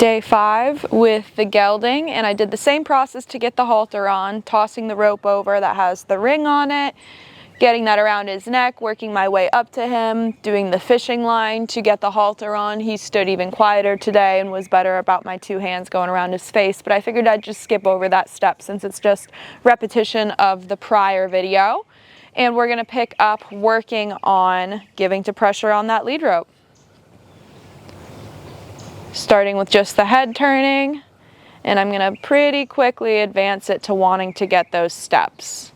Day 5 with the gelding, and I did the same process to get the halter on, tossing the rope over that has the ring on it, getting that around his neck, working my way up to him, doing the fishing line to get the halter on. He stood even quieter today and was better about my 2 hands going around his face, but I figured I'd just skip over that step since it's just repetition of the prior video. And we're gonna pick up working on giving to pressure on that lead rope. Starting with just the head turning, and I'm gonna pretty quickly advance it to wanting to get those steps.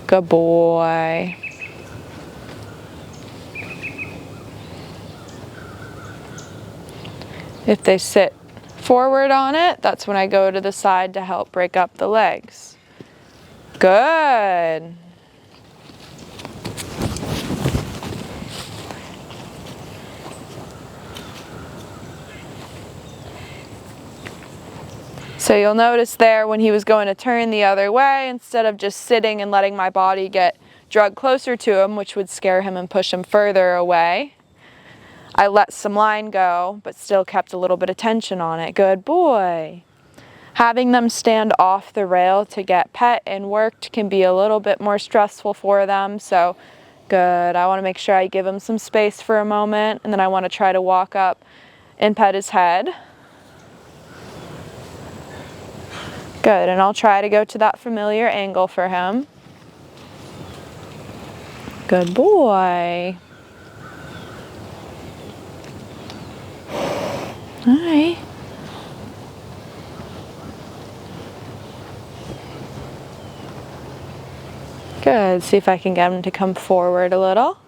Good boy. If they sit forward on it, that's when I go to the side to help break up the legs. Good. So you'll notice there when he was going to turn the other way, instead of just sitting and letting my body get dragged closer to him, which would scare him and push him further away, I let some line go, but still kept a little bit of tension on it. Good boy. Having them stand off the rail to get pet and worked can be a little bit more stressful for them, so good. I want to make sure I give him some space for a moment, and then I want to try to walk up and pet his head. Good, and I'll try to go to that familiar angle for him. Good boy. All right. Good, see if I can get him to come forward a little.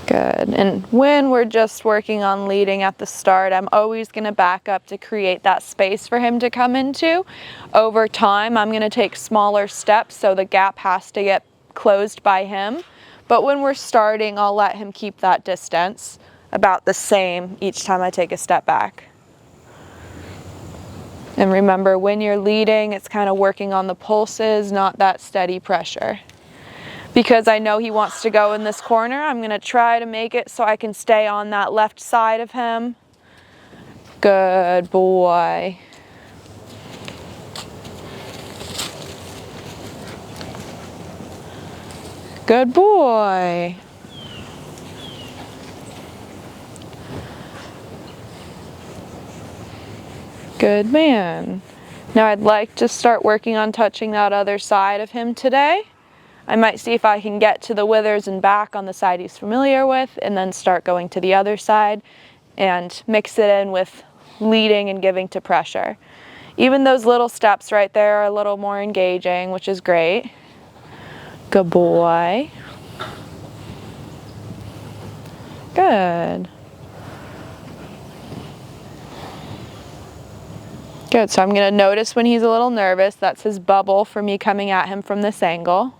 Good, and when we're just working on leading at the start, I'm always going to back up to create that space for him to come into. Over time, I'm going to take smaller steps so the gap has to get closed by him. But when we're starting, I'll let him keep that distance about the same each time I take a step back. And remember, when you're leading, it's kind of working on the pulses, not that steady pressure. Because I know he wants to go in this corner, I'm going to try to make it so I can stay on that left side of him. Good boy. Good boy. Good man. Now I'd like to start working on touching that other side of him today. I might see if I can get to the withers and back on the side he's familiar with, and then start going to the other side and mix it in with leading and giving to pressure. Even those little steps right there are a little more engaging, which is great. Good boy. Good. Good, so I'm going to notice when he's a little nervous. That's his bubble for me coming at him from this angle.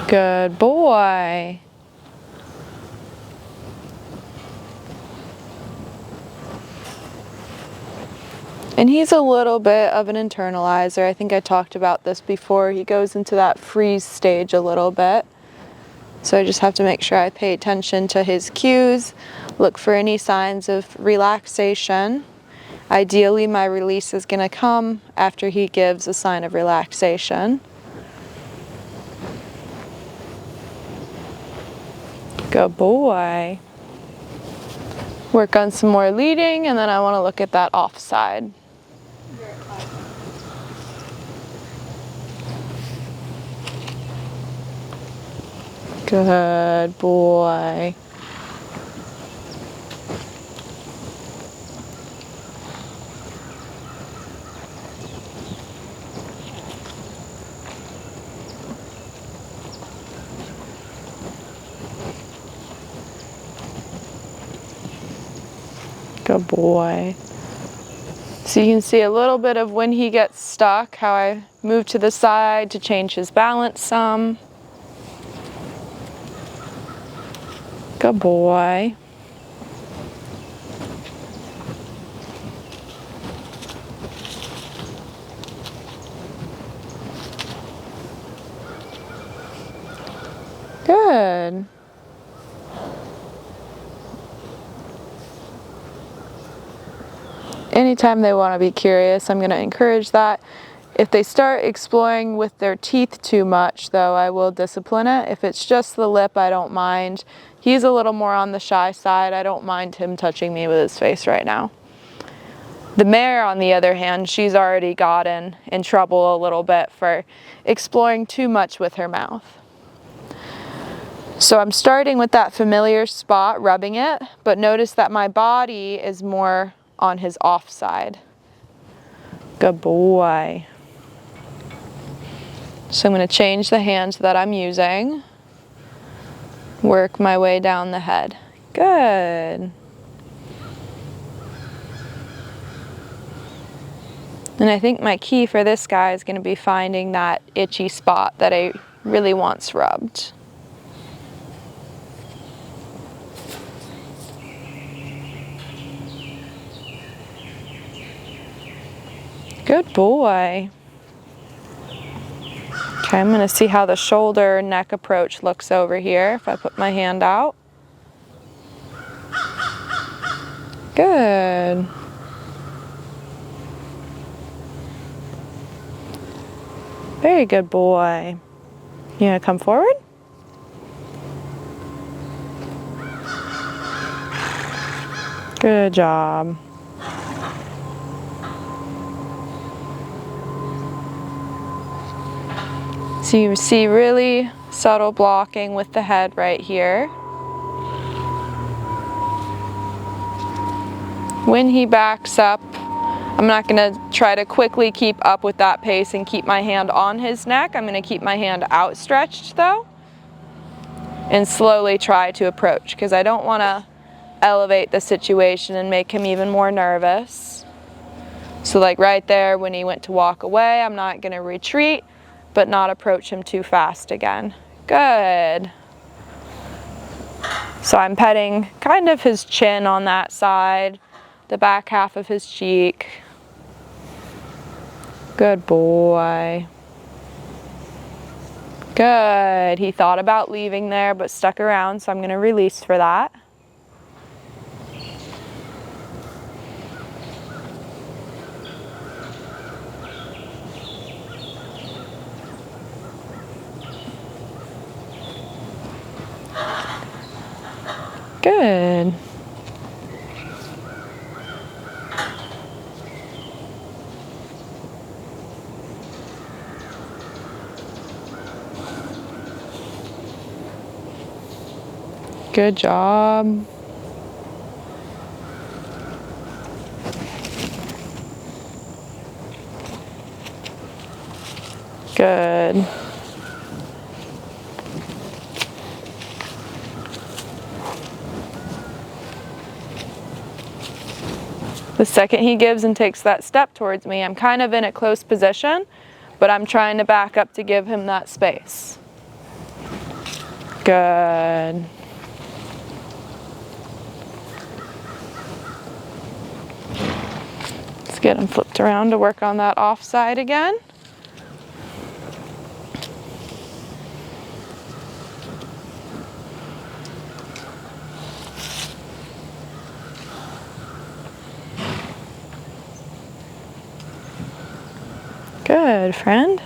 Good boy. And he's a little bit of an internalizer. I think I talked about this before. He goes into that freeze stage a little bit. So I just have to make sure I pay attention to his cues, look for any signs of relaxation. Ideally, my release is going to come after he gives a sign of relaxation. Good boy. Work on some more leading, and then I want to look at that offside. Good boy. Good boy. So you can see a little bit of when he gets stuck, how I move to the side to change his balance some. Good boy. Good. Anytime they want to be curious, I'm going to encourage that. If they start exploring with their teeth too much, though, I will discipline it. If it's just the lip, I don't mind. He's a little more on the shy side. I don't mind him touching me with his face right now. The Mare, on the other hand, she's already gotten in trouble a little bit for exploring too much with her mouth. So I'm starting with that familiar spot, rubbing it, but notice that my body is more on his offside. Good boy. So I'm going to change the hands that I'm using. Work my way down the head. Good. And I think my key for this guy is going to be finding that itchy spot that he really wants rubbed. Good boy. Okay, I'm going to see how the shoulder neck approach looks over here if I put my hand out. Good. Very good boy. You gonna come forward? Good job. So you see really subtle blocking with the head right here. When he backs up, I'm not going to try to quickly keep up with that pace and keep my hand on his neck. I'm going to keep my hand outstretched though and slowly try to approach because I don't want to elevate the situation and make him even more nervous. So like right there when he went to walk away, I'm not going to retreat but not approach him too fast again. Good. So I'm petting kind of his chin on that side, the back half of his cheek. Good boy. Good. He thought about leaving there but stuck around, so I'm going to release for that. Good. Good job. Good. The second he gives and takes that step towards me, I'm kind of in a close position, but I'm trying to back up to give him that space. Good. Let's get him flipped around to work on that offside again. Good, friend.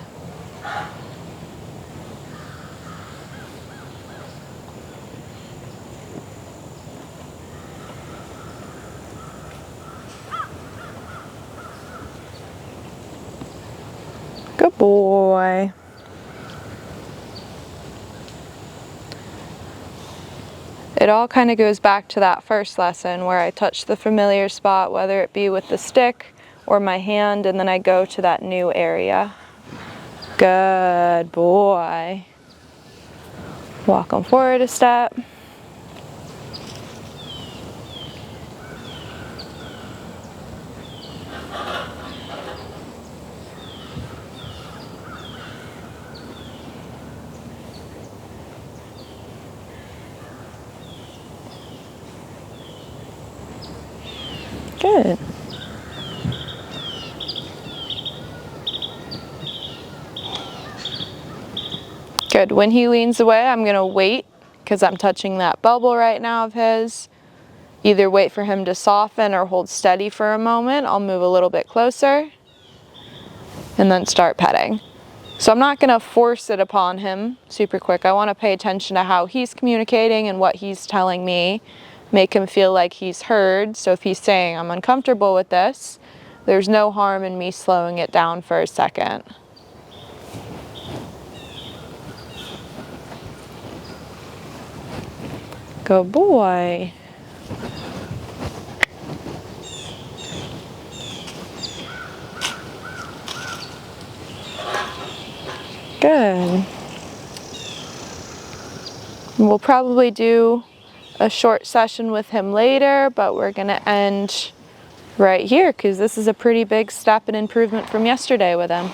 Good boy. It all kind of goes back to that first lesson where I touch the familiar spot, whether it be with the stick or my hand, and then I go to that new area. Good boy. Walk him forward a step. Good. When he leans away, I'm going to wait because I'm touching that bubble right now of his. Either wait for him to soften or hold steady for a moment. I'll move a little bit closer and then start petting. So I'm not going to force it upon him super quick. I want to pay attention to how he's communicating and what he's telling me. Make him feel like he's heard. So if he's saying, I'm uncomfortable with this, there's no harm in me slowing it down for a second. Good boy. Good. We'll probably do a short session with him later, but we're going to end right here because this is a pretty big step and improvement from yesterday with him.